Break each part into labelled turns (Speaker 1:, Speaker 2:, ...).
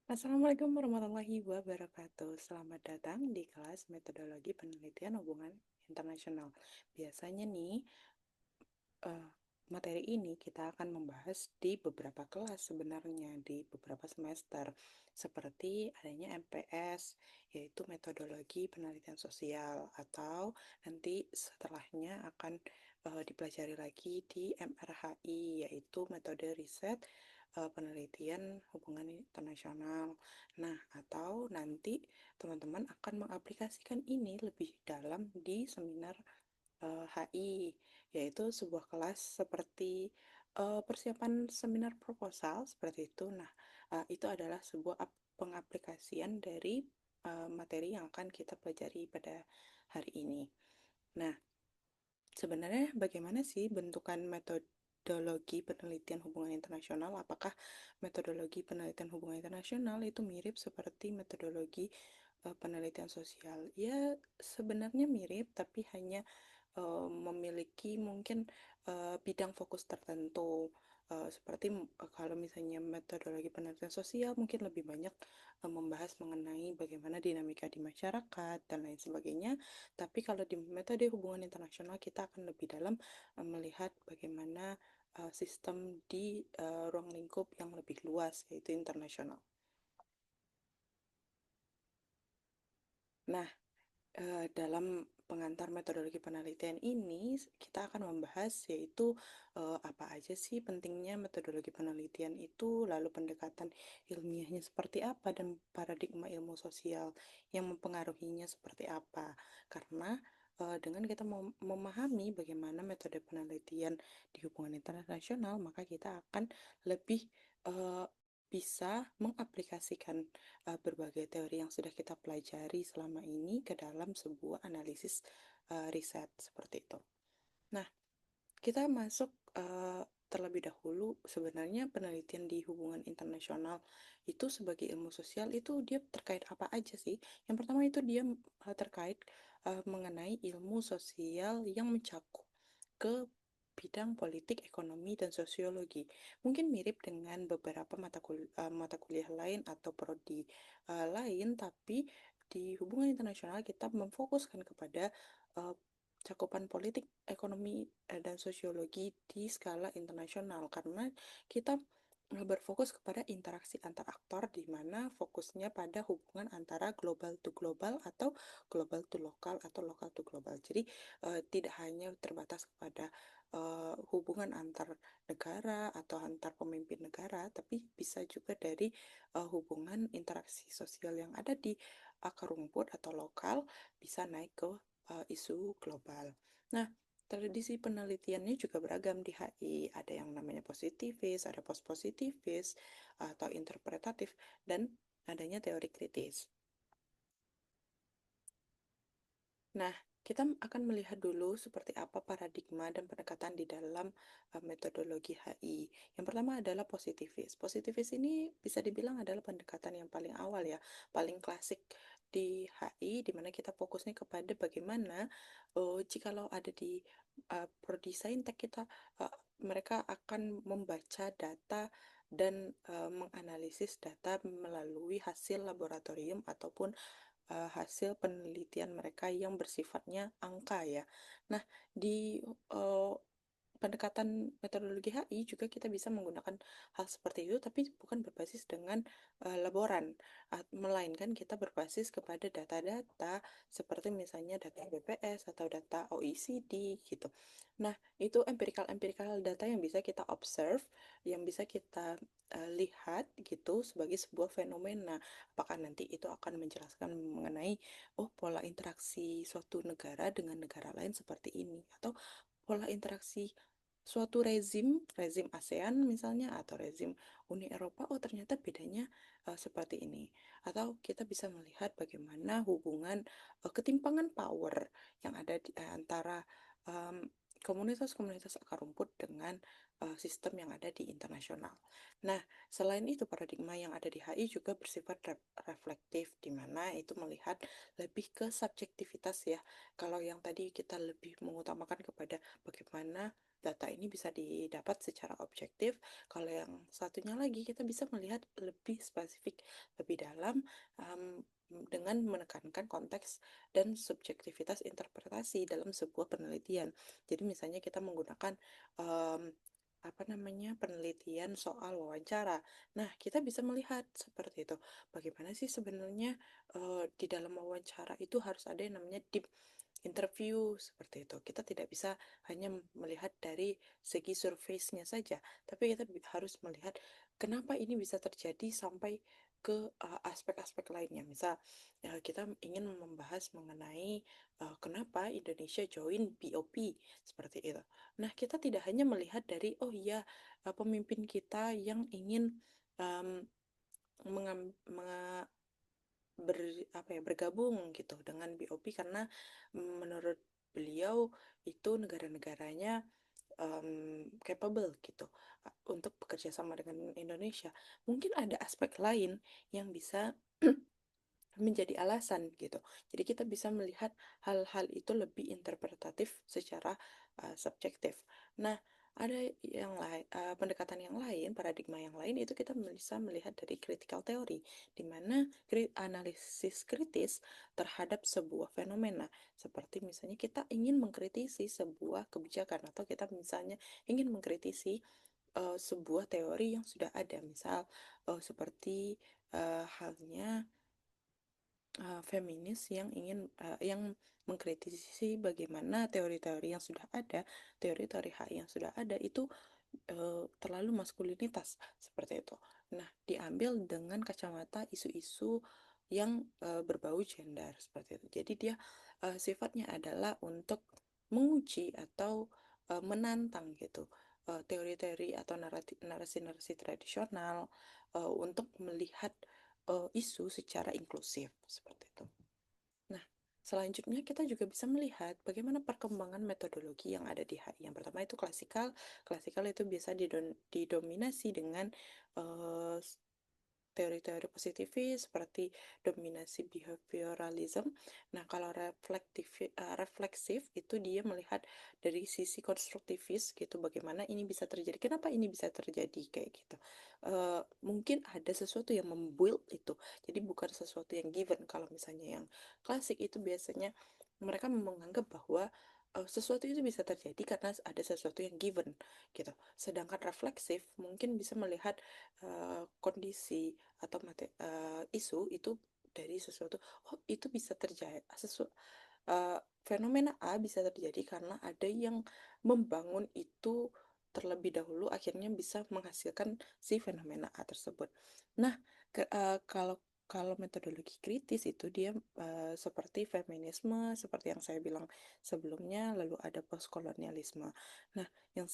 Speaker 1: Assalamualaikum warahmatullahi wabarakatuh. Selamat datang di kelas metodologi penelitian hubungan internasional. Biasanya nih, eh, materi ini kita akan membahas di beberapa kelas sebenarnya, di beberapa semester. Seperti adanya MPS, yaitu metodologi penelitian sosial, atau nanti setelahnya akan dipelajari lagi di MRHI, yaitu metode riset penelitian hubungan internasional. Nah, atau nanti teman-teman akan mengaplikasikan ini lebih dalam di seminar HI, yaitu sebuah kelas seperti persiapan seminar proposal seperti itu. Nah, itu adalah sebuah pengaplikasian dari materi yang akan kita pelajari pada hari ini. Nah, sebenarnya bagaimana sih bentukan metodologi penelitian hubungan internasional? Apakah metodologi penelitian hubungan internasional itu mirip seperti metodologi penelitian sosial? Ya, sebenarnya mirip, tapi hanya memiliki mungkin bidang fokus tertentu. Seperti kalau misalnya metodologi penelitian sosial mungkin lebih banyak membahas mengenai bagaimana dinamika di masyarakat dan lain sebagainya. Tapi kalau di metode hubungan internasional kita akan lebih dalam melihat bagaimana sistem di ruang lingkup yang lebih luas yaitu internasional. Nah, dalam pengantar metodologi penelitian ini kita akan membahas yaitu apa aja sih pentingnya metodologi penelitian itu, lalu pendekatan ilmiahnya seperti apa dan paradigma ilmu sosial yang mempengaruhinya seperti apa. Karena dengan kita memahami bagaimana metode penelitian di hubungan internasional, maka kita akan lebih eh, bisa mengaplikasikan berbagai teori yang sudah kita pelajari selama ini ke dalam sebuah analisis riset seperti itu. Nah, kita masuk terlebih dahulu sebenarnya penelitian di hubungan internasional itu sebagai ilmu sosial itu dia terkait apa aja sih? Yang pertama itu dia terkait mengenai ilmu sosial yang mencakup ke bidang politik, ekonomi, dan sosiologi. Mungkin mirip dengan beberapa mata kuliah lain atau prodi lain, tapi di hubungan internasional kita memfokuskan kepada uh, cakupan politik, ekonomi, dan sosiologi di skala internasional karena kita berfokus kepada interaksi antar aktor di mana fokusnya pada hubungan antara global to global atau global to lokal atau lokal to global. Jadi tidak hanya terbatas kepada hubungan antar negara atau antar pemimpin negara, tapi bisa juga dari hubungan interaksi sosial yang ada di akar rumput atau lokal bisa naik ke isu global. Nah, tradisi penelitiannya juga beragam di HI. Ada yang namanya positivis, ada post-positivis, atau interpretatif, dan adanya teori kritis. Nah, kita akan melihat dulu seperti apa paradigma dan pendekatan di dalam metodologi HI. Yang pertama adalah positivis. Positivis ini bisa dibilang adalah pendekatan yang paling awal ya, paling klasik di HI, di mana kita fokusnya kepada bagaimana jikalau ada di prodi saintek kita, uh, mereka akan membaca data dan menganalisis data melalui hasil laboratorium ataupun hasil penelitian mereka yang bersifatnya angka ya. Nah, di uh, pendekatan metodologi HI juga kita bisa menggunakan hal seperti itu, tapi bukan berbasis dengan laboran, melainkan kita berbasis kepada data-data seperti misalnya data BPS atau data OECD gitu. Nah, itu empirical data yang bisa kita observe, yang bisa kita lihat gitu sebagai sebuah fenomena. Apakah nanti itu akan menjelaskan mengenai pola interaksi suatu negara dengan negara lain seperti ini atau pola interaksi suatu rezim ASEAN misalnya atau rezim Uni Eropa, oh ternyata bedanya seperti ini. Atau kita bisa melihat bagaimana hubungan ketimpangan power yang ada di antara em, komunitas-komunitas akar rumput dengan sistem yang ada di internasional. Nah, selain itu paradigma yang ada di HI juga bersifat reflektif, di mana itu melihat lebih ke subjektivitas ya. Kalau yang tadi kita lebih mengutamakan kepada bagaimana data ini bisa didapat secara objektif. Kalau yang satunya lagi kita bisa melihat lebih spesifik, lebih dalam, dengan menekankan konteks dan subjektivitas interpretasi dalam sebuah penelitian. Jadi misalnya kita menggunakan um, apa namanya, penelitian soal wawancara. Nah, kita bisa melihat seperti itu. Bagaimana sih sebenarnya di dalam wawancara itu harus ada yang namanya deep interview seperti itu. Kita tidak bisa hanya melihat dari segi surface-nya saja, tapi kita harus melihat kenapa ini bisa terjadi sampai ke aspek-aspek lainnya. Misal kita ingin membahas mengenai kenapa Indonesia join BOP seperti itu. Nah, kita tidak hanya melihat dari oh iya pemimpin kita yang ingin um, mengam, ber, bergabung gitu dengan BOP karena menurut beliau itu negara-negaranya capable gitu untuk bekerja sama dengan Indonesia. Mungkin ada aspek lain yang bisa menjadi alasan gitu. Jadi kita bisa melihat hal-hal itu lebih interpretatif secara subjektif. Nah, ada yang lain, pendekatan yang lain, paradigma yang lain itu kita bisa melihat dari critical theory, di mana analisis kritis terhadap sebuah fenomena. Seperti misalnya kita ingin mengkritisi sebuah kebijakan atau kita misalnya ingin mengkritisi sebuah teori yang sudah ada. Misal seperti halnya feminis yang ingin yang mengkritisi bagaimana teori-teori yang sudah ada, teori-teori HI yang sudah ada itu terlalu maskulinitas seperti itu. Nah, diambil dengan kacamata isu-isu yang berbau gender seperti itu. Jadi dia sifatnya adalah untuk menguji atau menantang gitu teori-teori atau narasi-narasi tradisional untuk melihat isu secara inklusif seperti itu. Nah, selanjutnya kita juga bisa melihat bagaimana perkembangan metodologi yang ada di HI. Yang pertama itu klasikal. Klasikal itu biasa didominasi dengan uh, teori-teori positivis seperti dominasi behavioralism. Nah, kalau refleksif itu dia melihat dari sisi konstruktivis gitu, bagaimana ini bisa terjadi, kenapa ini bisa terjadi kayak gitu. Mungkin ada sesuatu yang membuild itu, jadi bukan sesuatu yang given. Kalau misalnya yang klasik itu biasanya mereka menganggap bahwa sesuatu itu bisa terjadi karena ada sesuatu yang given gitu. Sedangkan refleksif mungkin bisa melihat kondisi atau isu itu dari sesuatu, oh itu bisa terjadi fenomena A bisa terjadi karena ada yang membangun itu terlebih dahulu akhirnya bisa menghasilkan si fenomena A tersebut. Nah, kalau kalau metodologi kritis itu dia seperti feminisme, seperti yang saya bilang sebelumnya, lalu ada postkolonialisme. Nah, yang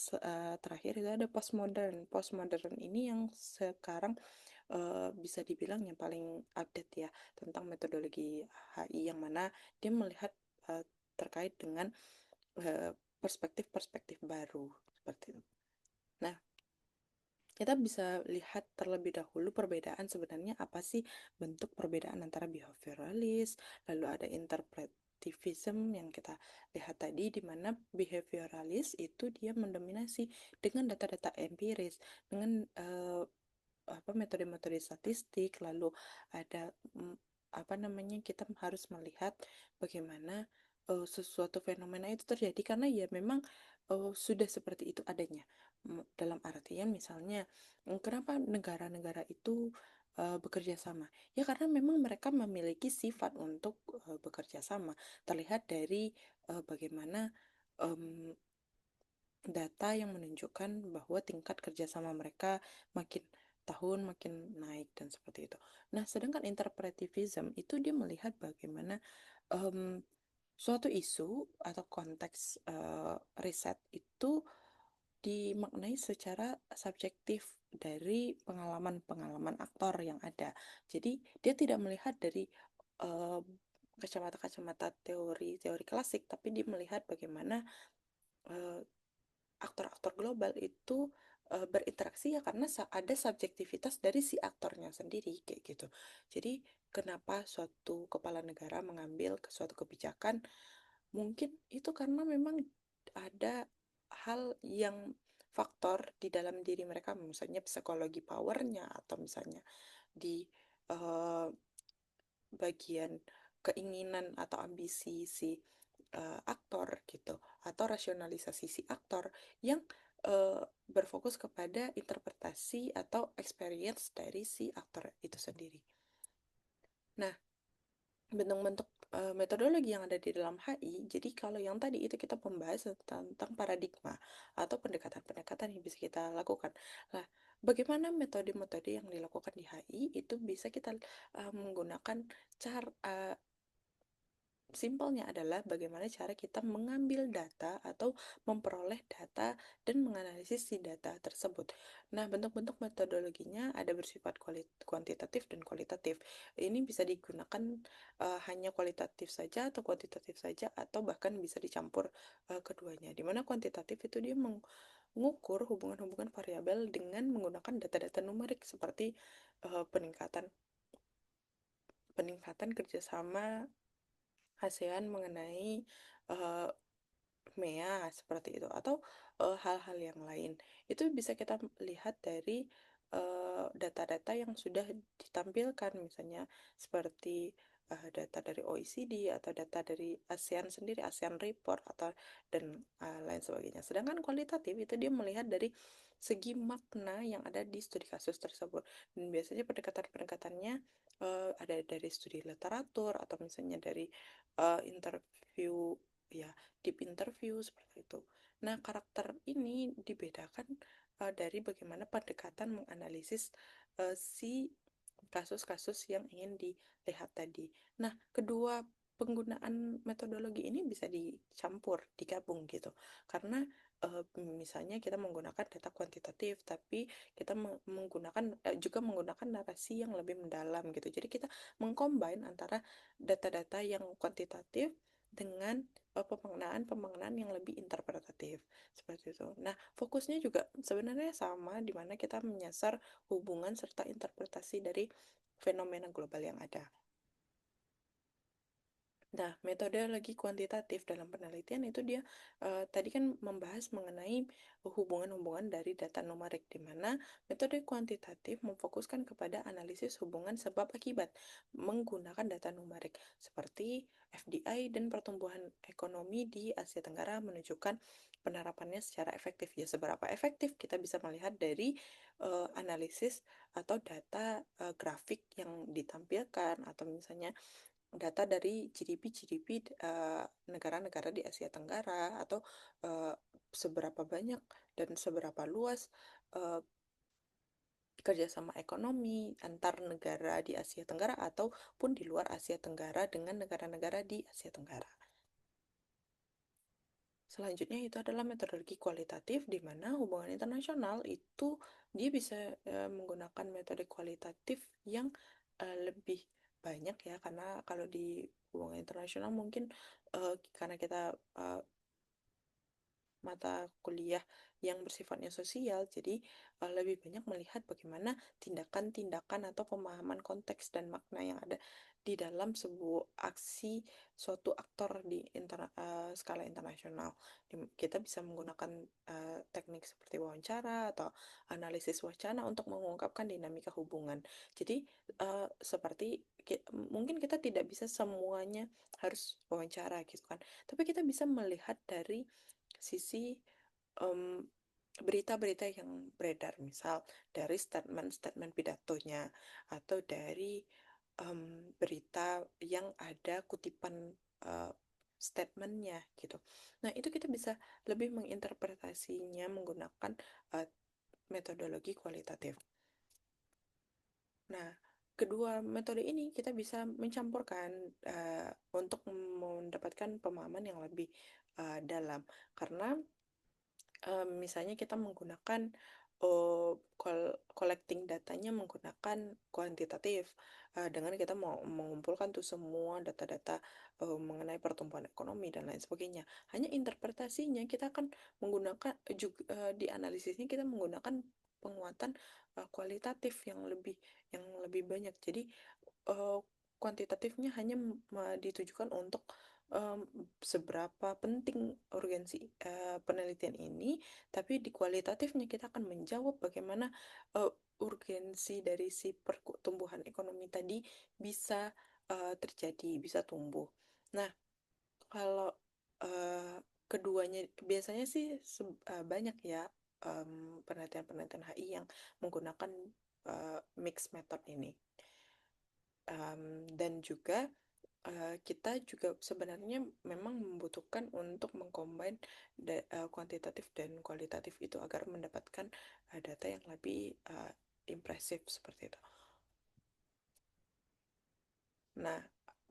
Speaker 1: terakhir itu ada postmodern. Postmodern ini yang sekarang bisa dibilang yang paling update ya tentang metodologi HI, yang mana dia melihat eh, terkait dengan perspektif-perspektif baru seperti itu. Nah, kita bisa lihat terlebih dahulu perbedaan sebenarnya apa sih bentuk perbedaan antara behavioralis, lalu ada interpretivism yang kita lihat tadi, di mana behavioralis itu dia mendominasi dengan data-data empiris, dengan apa metode-metode statistik, lalu ada apa namanya, kita harus melihat bagaimana sesuatu fenomena itu terjadi karena ya memang sudah seperti itu adanya. Dalam artian misalnya kenapa negara-negara itu bekerja sama, ya karena memang mereka memiliki sifat untuk bekerja sama, terlihat dari bagaimana em, data yang menunjukkan bahwa tingkat kerjasama mereka makin tahun makin naik dan seperti itu. Nah, sedangkan interpretivism itu dia melihat bagaimana em, suatu isu atau konteks riset itu dimaknai secara subjektif dari pengalaman-pengalaman aktor yang ada. Jadi dia tidak melihat dari eh, kacamata-kacamata teori-teori klasik, tapi dia melihat bagaimana eh, aktor-aktor global itu berinteraksi ya karena ada subjektivitas dari si aktornya sendiri kayak gitu. Jadi kenapa suatu kepala negara mengambil ke suatu kebijakan, mungkin itu karena memang ada hal yang faktor di dalam diri mereka, misalnya psikologi powernya, atau misalnya di eh, bagian keinginan atau ambisi si aktor gitu, atau rasionalisasi si aktor yang berfokus kepada interpretasi atau experience dari si aktor itu sendiri. Nah, bentuk-bentuk metodologi yang ada di dalam HI, jadi kalau yang tadi itu kita membahas tentang paradigma atau pendekatan-pendekatan yang bisa kita lakukan. Nah, bagaimana metode-metode yang dilakukan di HI itu bisa kita menggunakan cara simpelnya adalah bagaimana cara kita mengambil data atau memperoleh data dan menganalisis si data tersebut. Nah, bentuk-bentuk metodologinya ada bersifat kuantitatif dan kualitatif. Ini bisa digunakan hanya kualitatif saja atau kuantitatif saja, atau bahkan bisa dicampur keduanya. Dimana kuantitatif itu dia mengukur hubungan-hubungan variabel dengan menggunakan data-data numerik seperti peningkatan peningkatan kerjasama ASEAN mengenai uh, MEA seperti itu, atau hal-hal yang lain. Itu bisa kita lihat dari data-data yang sudah ditampilkan, misalnya seperti data dari OECD atau data dari ASEAN sendiri, ASEAN Report, atau dan lain sebagainya. Sedangkan kualitatif itu dia melihat dari segi makna yang ada di studi kasus tersebut, dan biasanya pendekatan-pendekatannya ada dari studi literatur, atau misalnya dari interview, ya, deep interview seperti itu. Nah, karakter ini dibedakan dari bagaimana pendekatan menganalisis si kasus-kasus yang ingin dilihat tadi. Nah, kedua penggunaan metodologi ini bisa dicampur, digabung gitu. Karena misalnya kita menggunakan data kuantitatif, tapi kita menggunakan juga menggunakan narasi yang lebih mendalam gitu. Jadi kita mengcombine antara data-data yang kuantitatif dengan pemaknaan-pemaknaan yang lebih interpretatif seperti itu. Nah, fokusnya juga sebenarnya sama, di mana kita menyasar hubungan serta interpretasi dari fenomena global yang ada. Nah, metodologi kuantitatif dalam penelitian itu dia tadi kan membahas mengenai hubungan-hubungan dari data numerik, di mana metode kuantitatif memfokuskan kepada analisis hubungan sebab akibat menggunakan data numerik seperti FDI dan pertumbuhan ekonomi di Asia Tenggara menunjukkan penerapannya secara efektif. Ya, seberapa efektif kita bisa melihat dari analisis atau data grafik yang ditampilkan, atau misalnya data dari GDP negara-negara di Asia Tenggara, atau eh, seberapa banyak dan seberapa luas eh, kerjasama ekonomi antar negara di Asia Tenggara ataupun di luar Asia Tenggara dengan negara-negara di Asia Tenggara. Selanjutnya itu adalah metodologi kualitatif, di mana hubungan internasional itu dia bisa menggunakan metode kualitatif yang lebih banyak ya, karena kalau di hubungan internasional mungkin karena kita mata kuliah yang bersifatnya sosial, jadi lebih banyak melihat bagaimana tindakan-tindakan atau pemahaman konteks dan makna yang ada di dalam sebuah aksi suatu aktor di skala internasional. Kita bisa menggunakan teknik seperti wawancara atau analisis wacana untuk mengungkapkan dinamika hubungan. Jadi seperti mungkin kita tidak bisa semuanya harus wawancara gitu kan, tapi kita bisa melihat dari sisi em, berita-berita yang beredar, misal dari statement-statement pidatonya, atau dari berita yang ada kutipan eh, statementnya gitu. Nah, itu kita bisa lebih menginterpretasinya menggunakan eh, metodologi kualitatif. Nah, kedua metode ini kita bisa mencampurkan untuk mendapatkan pemahaman yang lebih dalam, karena misalnya kita menggunakan collecting datanya menggunakan kuantitatif, dengan kita mau mengumpulkan tuh semua data-data mengenai pertumbuhan ekonomi dan lain sebagainya. Hanya interpretasinya kita akan menggunakan juga di analisisnya kita menggunakan penguatan kualitatif yang lebih banyak. Jadi uh, kuantitatifnya hanya ditujukan untuk em, seberapa penting urgensi penelitian ini, tapi di kualitatifnya kita akan menjawab bagaimana eh, urgensi dari si pertumbuhan ekonomi tadi bisa terjadi, bisa tumbuh. Nah, kalau eh, keduanya biasanya sih banyak ya penelitian-penelitian HI yang menggunakan mixed method ini. Dan juga kita juga sebenarnya memang membutuhkan untuk mengcombine kuantitatif dan kualitatif itu agar mendapatkan data yang lebih impresif seperti itu. Nah,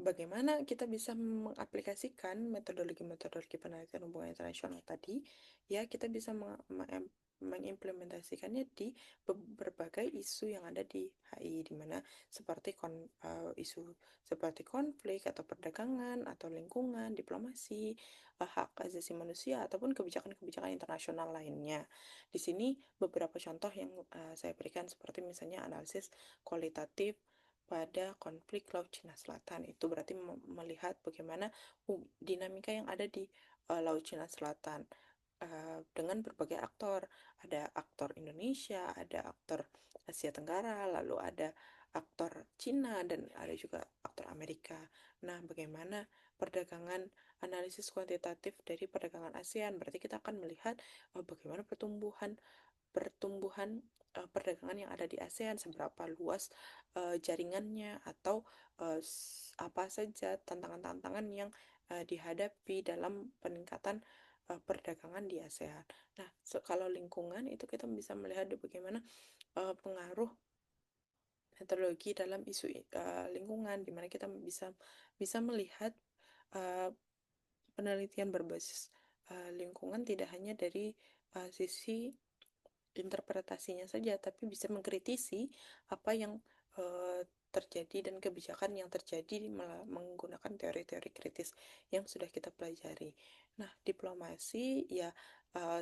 Speaker 1: bagaimana kita bisa mengaplikasikan metodologi-metodologi penelitian hubungan internasional tadi? Ya, kita bisa mengimplementasikannya di berbagai isu yang ada di HI, di mana seperti isu seperti konflik atau perdagangan atau lingkungan, diplomasi, hak asasi manusia ataupun kebijakan-kebijakan internasional lainnya. Di sini beberapa contoh yang saya berikan seperti misalnya analisis kualitatif pada konflik Laut Cina Selatan. Itu berarti melihat bagaimana dinamika yang ada di Laut Cina Selatan dengan berbagai aktor. Ada aktor Indonesia, ada aktor Asia Tenggara, lalu ada aktor Cina, dan ada juga aktor Amerika. Nah, bagaimana perdagangan analisis kuantitatif dari perdagangan ASEAN? Berarti kita akan melihat bagaimana pertumbuhan pertumbuhan perdagangan yang ada di ASEAN, seberapa luas jaringannya, atau apa saja tantangan-tantangan yang dihadapi dalam peningkatan perdagangan di ASEAN. Nah, kalau lingkungan itu kita bisa melihat bagaimana pengaruh metodologi dalam isu lingkungan, di mana kita bisa bisa melihat uh, penelitian berbasis lingkungan tidak hanya dari sisi interpretasinya saja, tapi bisa mengkritisi apa yang terjadi dan kebijakan yang terjadi menggunakan teori-teori kritis yang sudah kita pelajari. Nah, diplomasi ya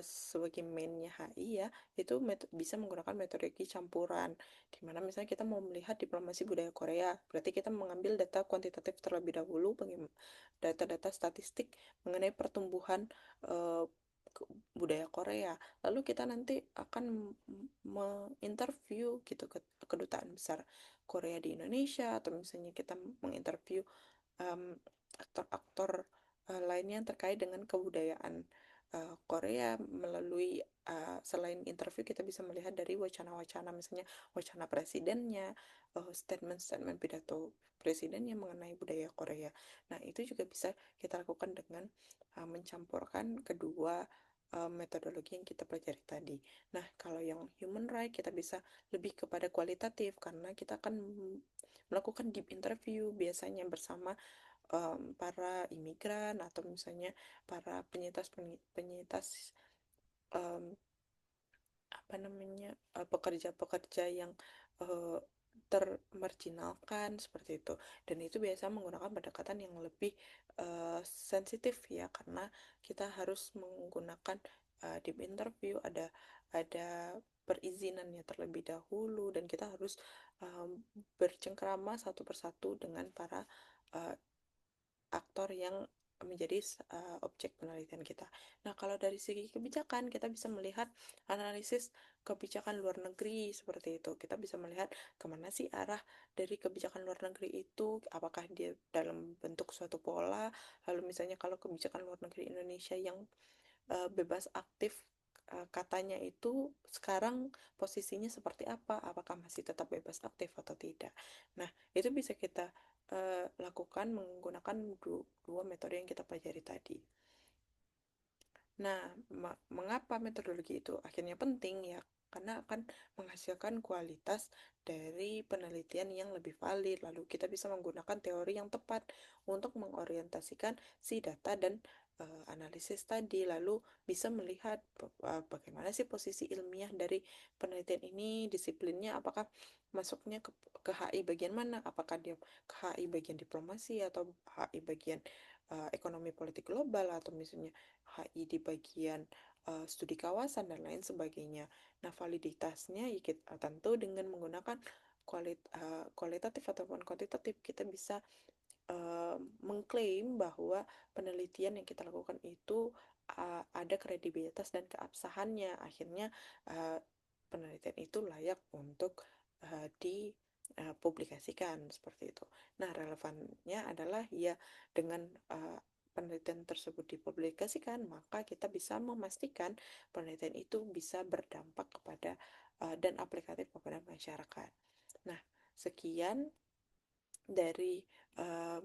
Speaker 1: sebagai mainnya HI ya, itu bisa menggunakan metodologi campuran, di mana misalnya kita mau melihat diplomasi budaya Korea, berarti kita mengambil data kuantitatif terlebih dahulu, data-data statistik mengenai pertumbuhan uh, budaya Korea. Lalu kita nanti akan menginterview gitu ke kedutaan besar Korea di Indonesia, atau misalnya kita menginterview um, aktor-aktor lainnya yang terkait dengan kebudayaan Korea melalui selain interview kita bisa melihat dari wacana-wacana, misalnya wacana presidennya, statement-statement pidato presidennya mengenai budaya Korea. Nah, itu juga bisa kita lakukan dengan mencampurkan kedua metodologi yang kita pelajari tadi. Nah, kalau yang human right kita bisa lebih kepada kualitatif karena kita akan melakukan deep interview biasanya bersama para imigran atau misalnya para penyintas um, apa namanya pekerja-pekerja yang uh, termarginalkan seperti itu, dan itu biasa menggunakan pendekatan yang lebih sensitif ya, karena kita harus menggunakan deep interview, ada perizinannya terlebih dahulu, dan kita harus bercengkrama satu persatu dengan para uh, aktor yang menjadi objek penelitian kita. Nah, kalau dari segi kebijakan, kita bisa melihat analisis kebijakan luar negeri seperti itu. Kita bisa melihat kemana sih arah dari kebijakan luar negeri itu, apakah dia dalam bentuk suatu pola, lalu misalnya kalau kebijakan luar negeri Indonesia yang bebas aktif katanya itu sekarang posisinya seperti apa, apakah masih tetap bebas aktif atau tidak. Nah, itu bisa kita lakukan menggunakan dua metode yang kita pelajari tadi. Nah, mengapa metodologi itu akhirnya penting ya? Karena akan menghasilkan kualitas dari penelitian yang lebih valid. Lalu kita bisa menggunakan teori yang tepat untuk mengorientasikan si data dan analisis tadi. Lalu bisa melihat bagaimana sih posisi ilmiah dari penelitian ini, disiplinnya, apakah masuknya ke HI bagian mana? Apakah dia ke HI bagian diplomasi atau HI bagian ekonomi politik global, atau misalnya HI di bagian studi kawasan dan lain sebagainya. Nah, validitasnya ya tentu dengan menggunakan kualitatif ataupun kuantitatif kita bisa mengklaim bahwa penelitian yang kita lakukan itu ada kredibilitas dan keabsahannya. Akhirnya penelitian itu layak untuk dipublikasikan seperti itu. Nah, relevannya adalah ya dengan penelitian tersebut dipublikasikan, maka kita bisa memastikan penelitian itu bisa berdampak kepada dan aplikatif kepada masyarakat. Nah, sekian dari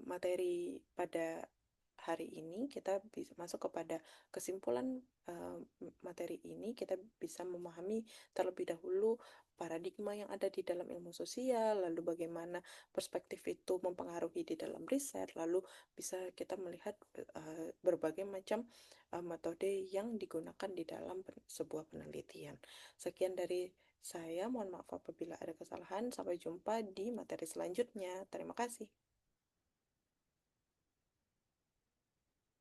Speaker 1: materi pada hari ini. Kita bisa masuk kepada kesimpulan materi ini. Kita bisa memahami terlebih dahulu paradigma yang ada di dalam ilmu sosial, lalu bagaimana perspektif itu mempengaruhi di dalam riset, lalu bisa kita melihat berbagai macam metode yang digunakan di dalam sebuah penelitian. Sekian dari saya, mohon maaf apabila ada kesalahan. Sampai jumpa di materi selanjutnya. Terima kasih.